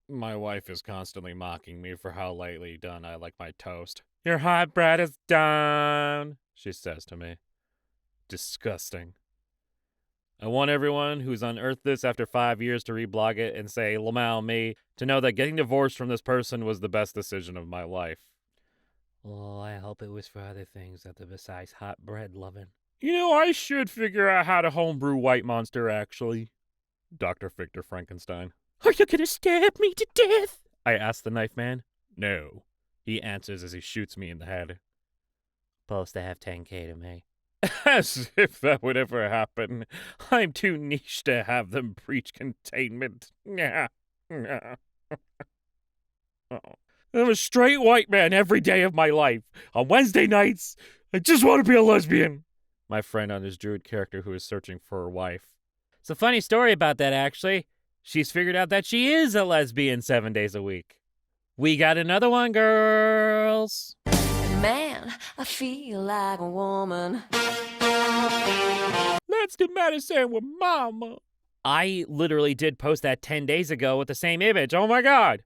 My wife is constantly mocking me for how lightly done I like my toast. Your hot bread is done, she says to me. Disgusting. I want everyone who's unearthed this after 5 years to reblog it and say, Lamau, me, to know that getting divorced from this person was the best decision of my life. Oh, I hope it was for other things other besides hot bread loving. You know, I should figure out how to homebrew White Monster, actually. Dr. Victor Frankenstein. Are you gonna stab me to death? I ask the knife man. No, he answers as he shoots me in the head. Supposed to have 10K to me. As if that would ever happen. I'm too niche to have them preach containment. I'm a straight white man every day of my life. On Wednesday nights, I just want to be a lesbian. My friend on his druid character who is searching for a wife. It's a funny story about that, actually. She's figured out that she is a lesbian 7 days a week. We got another one, girls. Man, I feel like a woman. Let's do medicine with mama. I literally did post that 10 days ago with the same image. Oh my god.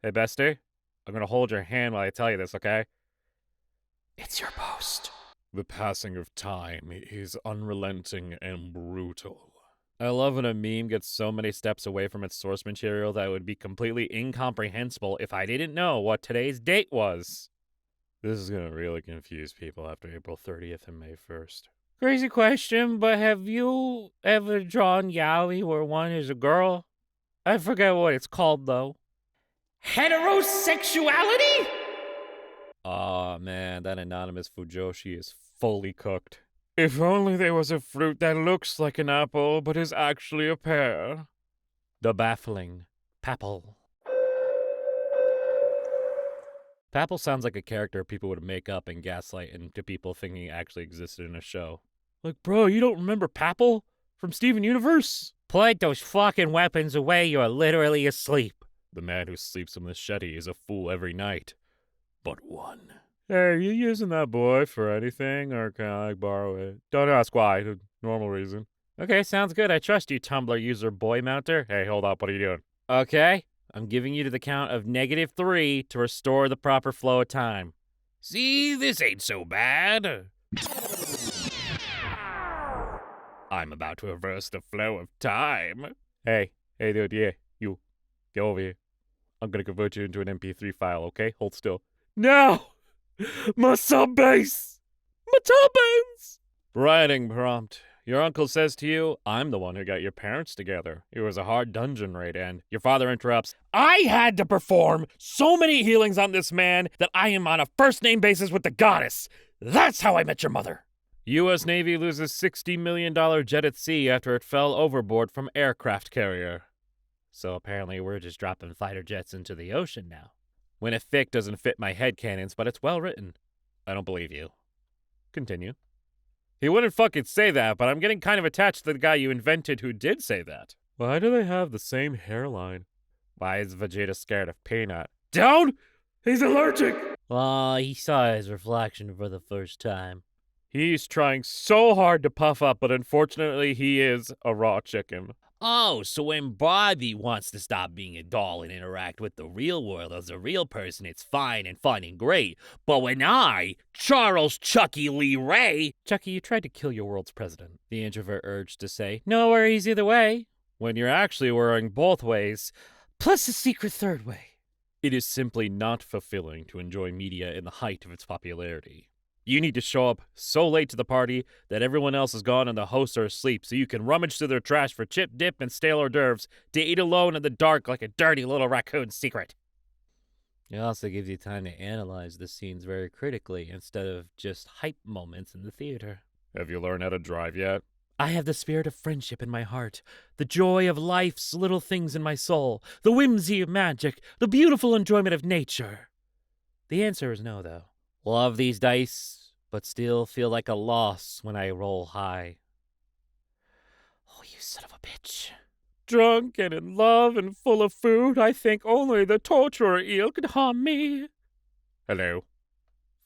Hey, bestie, I'm going to hold your hand while I tell you this, okay? It's your post. The passing of time is unrelenting and brutal. I love when a meme gets so many steps away from its source material that it would be completely incomprehensible if I didn't know what today's date was. This is going to really confuse people after April 30th and May 1st. Crazy question, but have you ever drawn yaoi where one is a girl? I forget what it's called, though. Heterosexuality? Aw, man, that anonymous Fujoshi is fully cooked. If only there was a fruit that looks like an apple but is actually a pear. The baffling Papple. Papple sounds like a character people would make up and gaslight into people thinking it actually existed in a show. Like, bro, you don't remember Papple from Steven Universe? Put those fucking weapons away, you're literally asleep. The man who sleeps with a machete is a fool every night. But one. Hey, are you using that boy for anything, or can I borrow it? Don't ask why, the normal reason. Okay, sounds good. I trust you, Tumblr user boy mounter. Hey, hold up, what are you doing? Okay, I'm giving you to the count of -3 to restore the proper flow of time. See, this ain't so bad. I'm about to reverse the flow of time. Hey, dude, yeah, you. Get over here. I'm gonna convert you into an MP3 file, okay? Hold still. No! My sub-base! My turbines! Writing prompt. Your uncle says to you, I'm the one who got your parents together. It was a hard dungeon raid, and your father interrupts, I had to perform so many healings on this man that I am on a first-name basis with the goddess. That's how I met your mother. U.S. Navy loses $60 million jet at sea after it fell overboard from aircraft carrier. So apparently we're just dropping fighter jets into the ocean now. When a fic doesn't fit my headcanons, but it's well written. I don't believe you. Continue. He wouldn't fucking say that, but I'm getting kind of attached to the guy you invented who did say that. Why do they have the same hairline? Why is Vegeta scared of Peanut? Down! He's allergic! Oh, he saw his reflection for the first time. He's trying so hard to puff up, but unfortunately he is a raw chicken. Oh, so when Bobby wants to stop being a doll and interact with the real world as a real person, it's fine and fun and great. But when I, Charles Chucky Lee Ray... Chucky, you tried to kill your world's president, the introvert urged to say. No worries either way. When you're actually worrying both ways, plus a secret third way. It is simply not fulfilling to enjoy media in the height of its popularity. You need to show up so late to the party that everyone else is gone and the hosts are asleep so you can rummage through their trash for chip dip and stale hors d'oeuvres to eat alone in the dark like a dirty little raccoon secret. It also gives you time to analyze the scenes very critically instead of just hype moments in the theater. Have you learned how to drive yet? I have the spirit of friendship in my heart, the joy of life's little things in my soul, the whimsy of magic, the beautiful enjoyment of nature. The answer is no, though. Love these dice, but still feel like a loss when I roll high. Oh, you son of a bitch. Drunk and in love and full of food, I think only the torturer eel could harm me. Hello.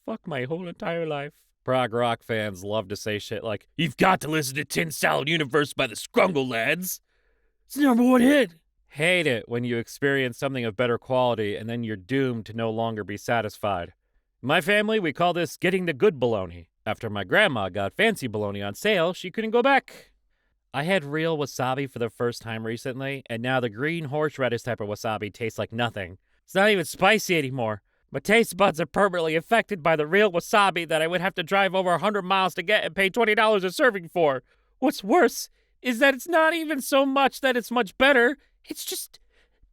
Fuck my whole entire life. Prog rock fans love to say shit like, you've got to listen to Tin Salad Universe by the Scrungle Lads. It's the #1 hit. Hate it when you experience something of better quality and then you're doomed to no longer be satisfied. In my family, we call this getting the good bologna. After my grandma got fancy bologna on sale, she couldn't go back. I had real wasabi for the first time recently, and now the green horseradish type of wasabi tastes like nothing. It's not even spicy anymore. My taste buds are permanently affected by the real wasabi that I would have to drive over 100 miles to get and pay $20 a serving for. What's worse is that it's not even so much that it's much better, it's just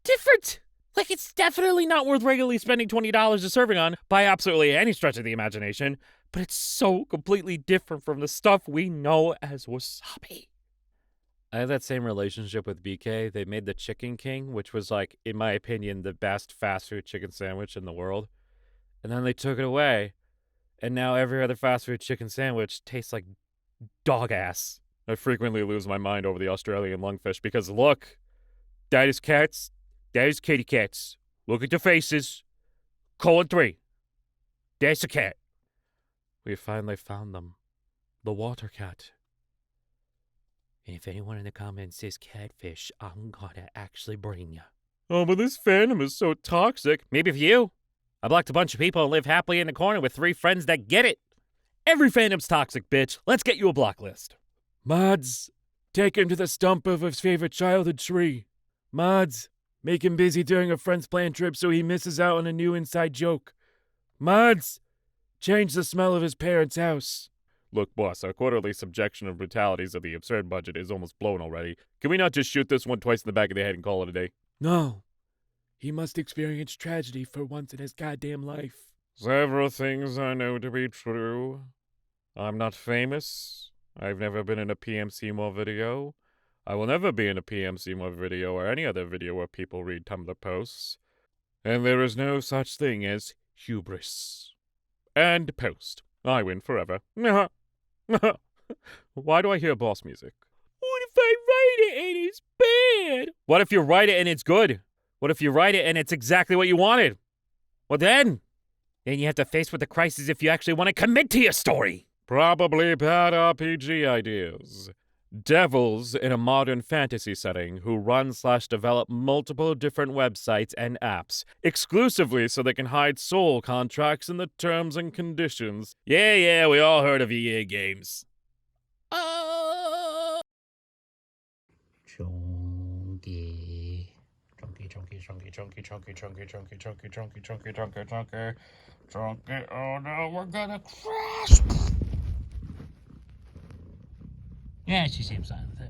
different. Like, it's definitely not worth regularly spending $20 a serving on by absolutely any stretch of the imagination, but it's so completely different from the stuff we know as wasabi. I have that same relationship with BK. They made the Chicken King, which was, like, in my opinion, the best fast food chicken sandwich in the world. And then they took it away, and now every other fast food chicken sandwich tastes like dog ass. I frequently lose my mind over the Australian lungfish because, look, that is cats, that is kitty cats. Look at the faces. Colon 3. That's a cat. We finally found them. The water cat. And if anyone in the comments says catfish, I'm gonna actually bring you. Oh, but this fandom is so toxic. Maybe for you. I blocked a bunch of people and live happily in the corner with 3 friends that get it. Every fandom's toxic, bitch. Let's get you a block list. Mods, take him to the stump of his favorite childhood tree. Mods, make him busy during a friend's planned trip so he misses out on a new inside joke. Mods, change the smell of his parents' house. Look, boss, our quarterly subjection of brutalities of the absurd budget is almost blown already. Can we not just shoot this one twice in the back of the head and call it a day? No. He must experience tragedy for once in his goddamn life. Several things I know to be true. I'm not famous. I've never been in a PM Seymour video. I will never be in a PM Seymour video or any other video where people read Tumblr posts. And there is no such thing as hubris. And post. I win forever. Why do I hear boss music? What if I write it and it's bad? What if you write it and it's good? What if you write it and it's exactly what you wanted? Well then you have to face with the crisis if you actually want to commit to your story. Probably bad RPG ideas. Devils in a modern fantasy setting who run/develop multiple different websites and apps exclusively so they can hide soul contracts in the terms and conditions. Yeah, we all heard of EA games. Chunky. Oh no, we're gonna crash. Yeah, she seems fine with it.